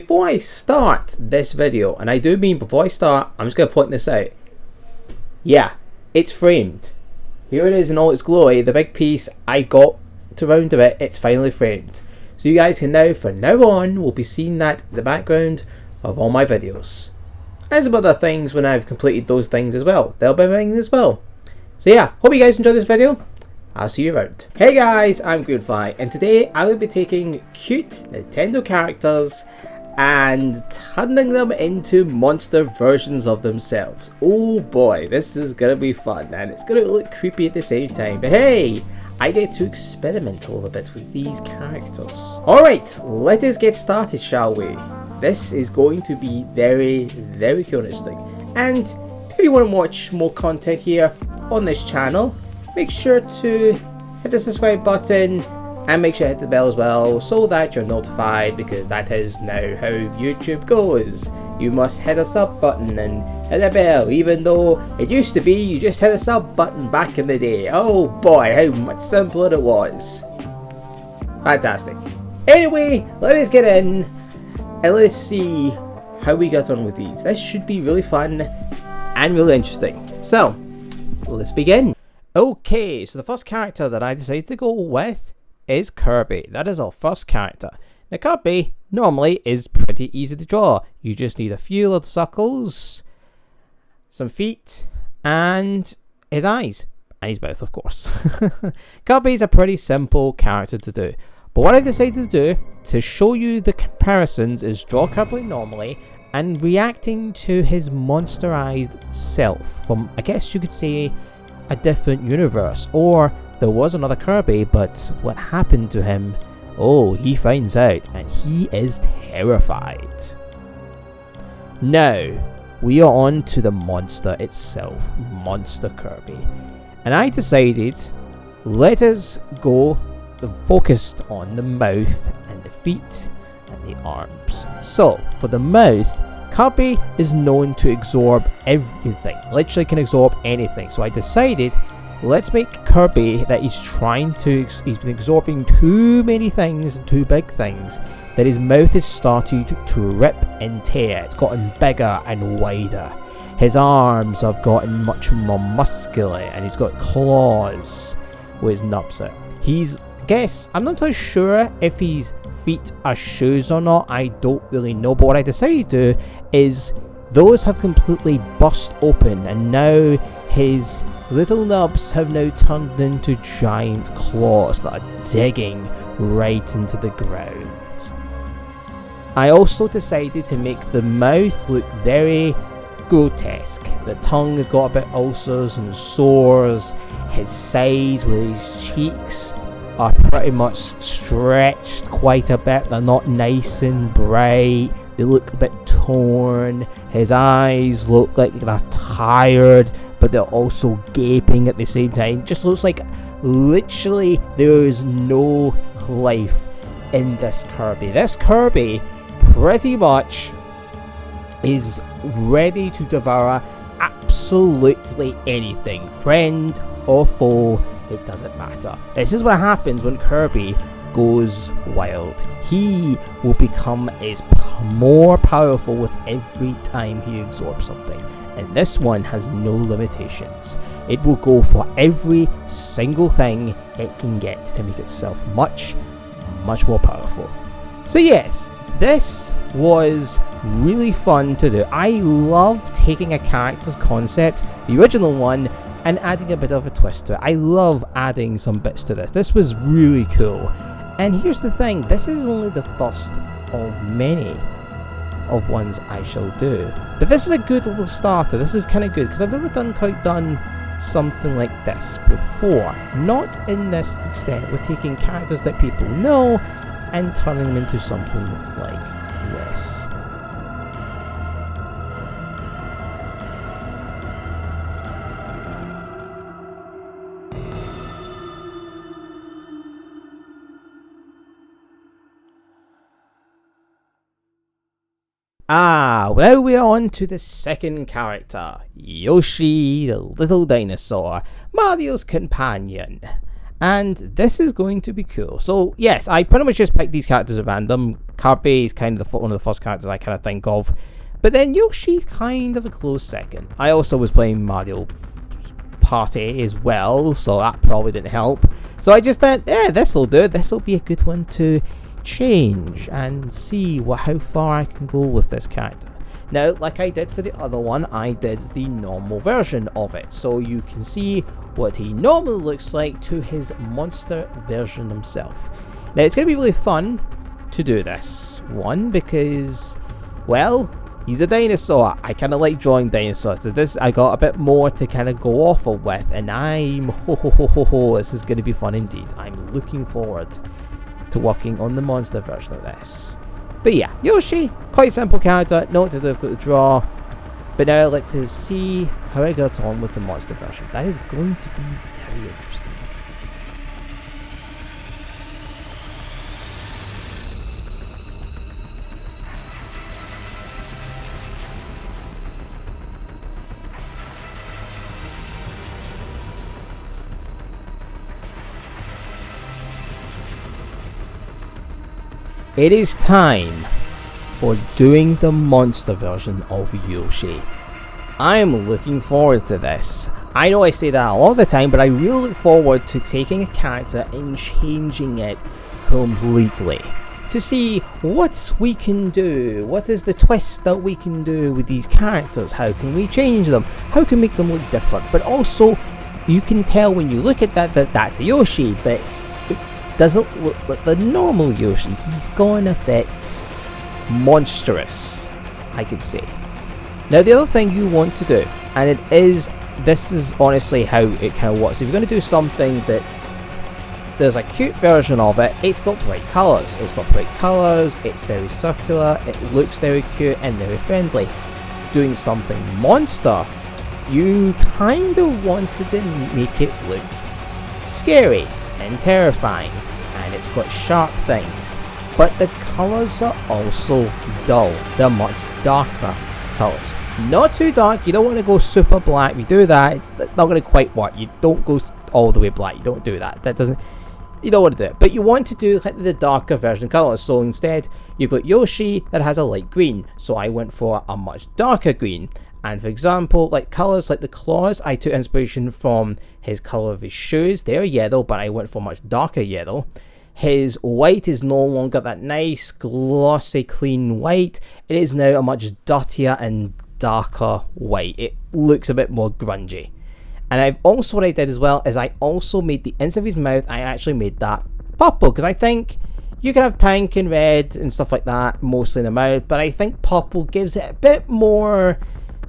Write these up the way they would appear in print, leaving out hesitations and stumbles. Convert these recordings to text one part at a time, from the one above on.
Before I start this video, and I do mean before I start, I'm just going to point this out. Yeah, it's framed. Here it is in all its glory, the big piece I got to round to it, it's finally framed. So you guys can now, from now on, will be seeing that in the background of all my videos. And some other things when I've completed those things as well. They'll be ringing as well. So yeah, hope you guys enjoyed this video. I'll see you around. Hey guys, I'm GreenFly, and today I will be taking cute Nintendo characters and turning them into monster versions of themselves. Oh boy, this is gonna be fun, and it's gonna look creepy at the same time, but hey, I get to experiment a little bit with these characters. Alright, let us get started, shall we? This is going to be very, very cool and interesting. And if you want to watch more content here on this channel, make sure to hit the subscribe button and make sure to hit the bell as well so that you're notified, because that is now how YouTube goes. You must hit a sub button and hit a bell, even though it used to be you just hit a sub button back in the day. Oh boy, how much simpler it was. Fantastic. Anyway, let us get in and let's see how we got on with these. This should be really fun and really interesting. So, let's begin. Okay, so the first character that I decided to go with is Kirby. That is our first character. Now Kirby normally is pretty easy to draw. You just need a few little circles, some feet, and his eyes. And his mouth, of course. Kirby's a pretty simple character to do. But what I decided to do, to show you the comparisons, is draw Kirby normally and reacting to his monsterized self from, I guess you could say, a different universe. Or there was another Kirby, but what happened to him? Oh, he finds out and he is terrified. Now, we are on to the monster itself, Monster Kirby. And I decided, let us go focused on the mouth and the feet and the arms. So, for the mouth, Kirby is known to absorb everything. Literally can absorb anything. So I decided, let's make Kirby that he's been absorbing too many things, too big things, that his mouth has started to rip and tear. It's gotten bigger and wider. His arms have gotten much more muscular, and he's got claws with his nubs out. I'm not too sure if his feet are shoes or not. I don't really know, but what I decided to do is those have completely burst open, and now his little nubs have now turned into giant claws that are digging right into the ground. I also decided to make the mouth look very grotesque. The tongue has got a bit ulcers and sores. His sides with his cheeks are pretty much stretched quite a bit. They're not nice and bright. They look a bit torn. His eyes look like they're tired, but they're also gaping at the same time. Just looks like literally there is no life in this Kirby. This Kirby pretty much is ready to devour absolutely anything, friend or foe. It doesn't matter. This is what happens when Kirby goes wild. He will become more powerful with every time he absorbs something. And this one has no limitations. It will go for every single thing it can get to make itself much, much more powerful. So yes, this was really fun to do. I love taking a character's concept, the original one, and adding a bit of a twist to it. I love adding some bits to this. This was really cool. And here's the thing, this is only the first of many of ones I shall do. But this is a good little starter. This is kind of good, because I've never done something like this before. Not in this extent. We're taking characters that people know and turning them into something like this. Well, we're on to the second character, Yoshi, the little dinosaur, Mario's companion. And this is going to be cool. So yes, I pretty much just picked these characters at random. Kirby is kind of one of the first characters I kind of think of. But then Yoshi's kind of a close second. I also was playing Mario Party as well, so that probably didn't help. So I just thought, this'll do. This'll be a good one to change and see how far I can go with this character. Now, like I did for the other one, I did the normal version of it, so you can see what he normally looks like to his monster version himself. Now, it's going to be really fun to do this one because, well, he's a dinosaur. I kind of like drawing dinosaurs. So this, I got a bit more to kind of go off of with, and this is going to be fun indeed. I'm looking forward to working on the monster version of this. But yeah, Yoshi, quite simple character, not too difficult to draw. But now let's see how I got on with the monster version. That is going to be very interesting. It is time for doing the monster version of Yoshi. I am looking forward to this. I know I say that a lot of the time, but I really look forward to taking a character and changing it completely. To see what we can do, what is the twist that we can do with these characters, how can we change them, how can we make them look different. But also, you can tell when you look at that that's a Yoshi, but it doesn't look like the normal Yoshi. He's gone a bit monstrous, I could say. Now the other thing you want to do, and this is honestly how it kind of works. If you're going to do something there's a cute version of it, it's got bright colours. It's very circular, it looks very cute and very friendly. Doing something monster, you kind of wanted to make it look scary and terrifying, and it's got sharp things, but the colours are also dull. They're much darker colours, not too dark. You don't want to go super black. If you do that, it's not going to quite work. You don't go all the way black. You don't do that. You don't want to do it, but you want to do like the darker version colours. So instead you've got Yoshi that has a light green, so I went for a much darker green. And for example, like colours like the claws, I took inspiration from his colour of his shoes. They're yellow, but I went for much darker yellow. His white is no longer that nice, glossy, clean white. It is now a much dirtier and darker white. It looks a bit more grungy. And I've also, what I did as well, is I also made the inside of his mouth, I actually made that purple, because I think you can have pink and red and stuff like that, mostly in the mouth, but I think purple gives it a bit more.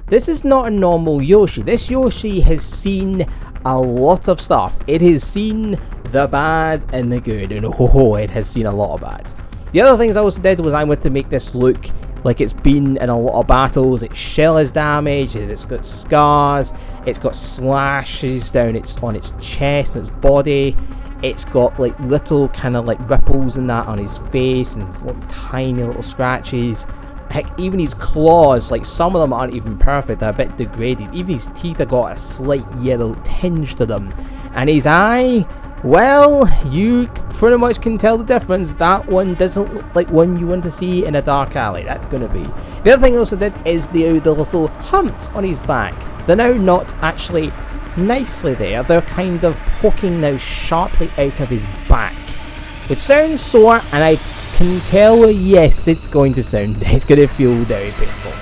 This is not a normal Yoshi. This Yoshi has seen a lot of stuff. It has seen the bad and the good, and it has seen a lot of bad. The other things I also did was I wanted to make this look like it's been in a lot of battles. Its shell is damaged, it's got scars, it's got slashes on its chest and its body. It's got like little kind of like ripples and that on his face, and little tiny little scratches. Heck, even his claws, like some of them aren't even perfect, they're a bit degraded. Even his teeth have got a slight yellow tinge to them. And his eye, well, you pretty much can tell the difference. That one doesn't look like one you want to see in a dark alley. That's going to be. The other thing I also did is the little humps on his back. They're now not actually nicely there. They're kind of poking now sharply out of his back. Which sounds sore, and I can tell, yes, it's going to feel very painful.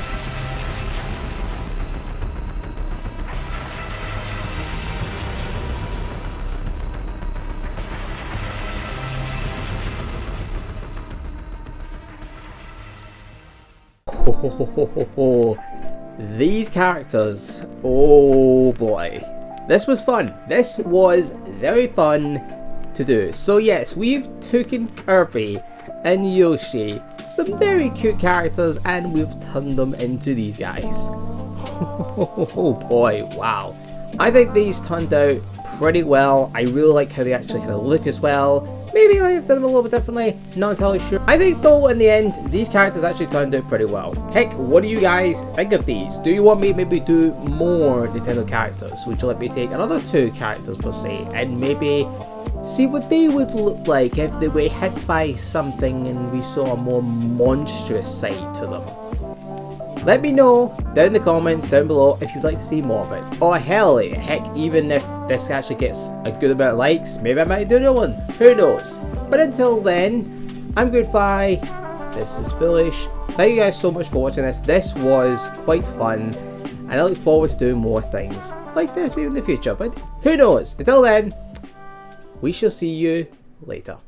These characters, oh boy, this was fun. This was very fun to do. So yes, we've taken Kirby and Yoshi, some very cute characters, and we've turned them into these guys. Oh boy, wow. I think these turned out pretty well. I really like how they actually kind of look as well. Maybe I might have done them a little bit differently, not entirely sure. I think though in the end, these characters actually turned out pretty well. Heck, what do you guys think of these? Do you want me to maybe do more Nintendo characters? Would you let me take another 2 characters per se, and maybe see what they would look like if they were hit by something and we saw a more monstrous side to them? Let me know down in the comments down below if you'd like to see more of it. Or hell, heck, even if this actually gets a good amount of likes, maybe I might do another one. Who knows? But until then, I'm GreenFly. This is Foolish. Thank you guys so much for watching this. This was quite fun, and I look forward to doing more things like this maybe in the future. But who knows? Until then, we shall see you later.